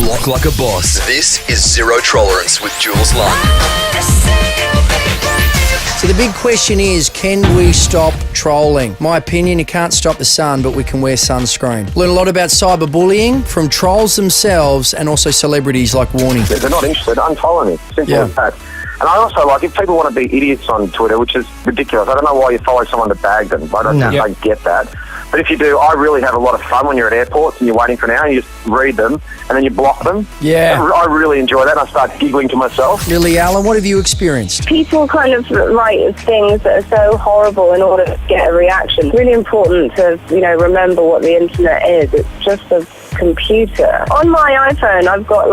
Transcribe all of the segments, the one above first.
block like a boss. This is Zero Trollerance with Jules Lund. So the big question is, can we stop trolling? My opinion, you can't stop the sun, but we can wear sunscreen. Learn a lot about cyberbullying from trolls themselves and also celebrities like Warne. If they're not interested, unfollow me. Simple as that. And I also like, if people want to be idiots on Twitter, which is ridiculous, I don't know why you follow someone to bag them. I don't get that. But if you do, I really have a lot of fun when you're at airports and you're waiting for an hour and you just read them and then you block them. Yeah. I really enjoy that and I start giggling to myself. Lily Allen, what have you experienced? People kind of write things that are so horrible in order to get a reaction. It's really important to, remember what the internet is. It's just a computer. On my iPhone, I've got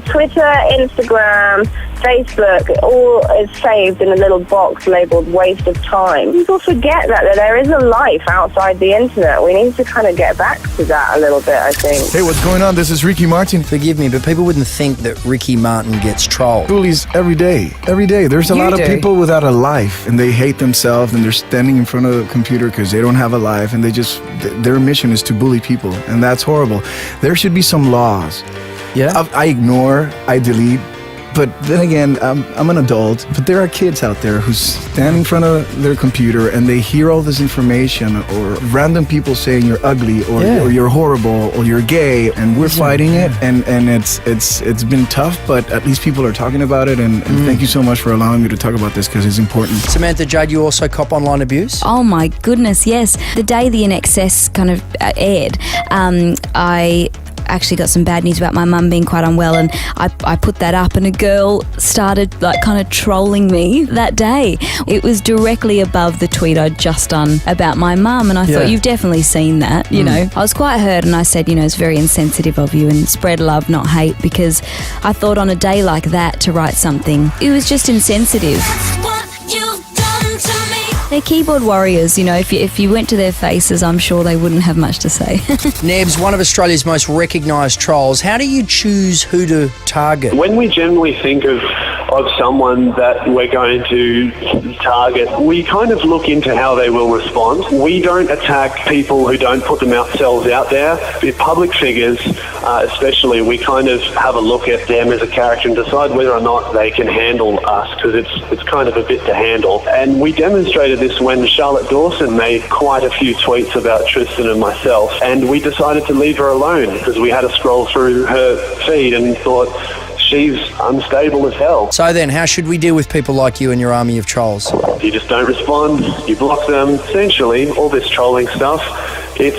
Twitter, Instagram, Facebook, it all is saved in a little box labelled waste of time. People forget that there is a life outside the internet. We need to kind of get back to that a little bit, I think. Hey, what's going on? This is Ricky Martin. Forgive me, but people wouldn't think that Ricky Martin gets trolled. Bullies every day. Every day. There's a lot of people without a life, and they hate themselves, and they're standing in front of a computer because they don't have a life, and their mission is to bully people, and that's horrible. There should be some laws. Yeah. I ignore, I delete. But then again, I'm an adult, but there are kids out there who stand in front of their computer and they hear all this information or random people saying you're ugly or you're horrible or you're gay, and we're fighting it, and it's been tough, but at least people are talking about it, and thank you so much for allowing me to talk about this because it's important. Samantha Jade, you also cop online abuse? Oh my goodness, yes. The day the INXS kind of aired, I actually got some bad news about my mum being quite unwell, and I put that up and a girl started kind of trolling me that day. It was directly above the tweet I'd just done about my mum, and I thought, you've definitely seen that, you know. I was quite hurt, and I said, it's very insensitive of you, and spread love, not hate, because I thought on a day like that to write something, it was just insensitive. They're keyboard warriors, if you went to their faces, I'm sure they wouldn't have much to say. Nebs, one of Australia's most recognised trolls. How do you choose who to target? When we generally think of someone that we're going to target, we kind of look into how they will respond. We don't attack people who don't put themselves out there. The public figures, especially, we kind of have a look at them as a character and decide whether or not they can handle us, because it's kind of a bit to handle. And we demonstrated this when Charlotte Dawson made quite a few tweets about Tristan and myself, and we decided to leave her alone because we had to scroll through her feed and thought, she's unstable as hell. So then, how should we deal with people like you and your army of trolls? You just don't respond, you block them. Essentially, all this trolling stuff, it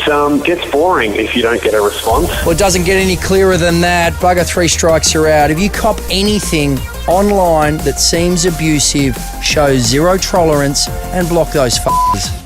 gets boring if you don't get a response. Well, it doesn't get any clearer than that. Bugger, 3 strikes, you're out. If you cop anything online that seems abusive, show zero tolerance and block those f***ers.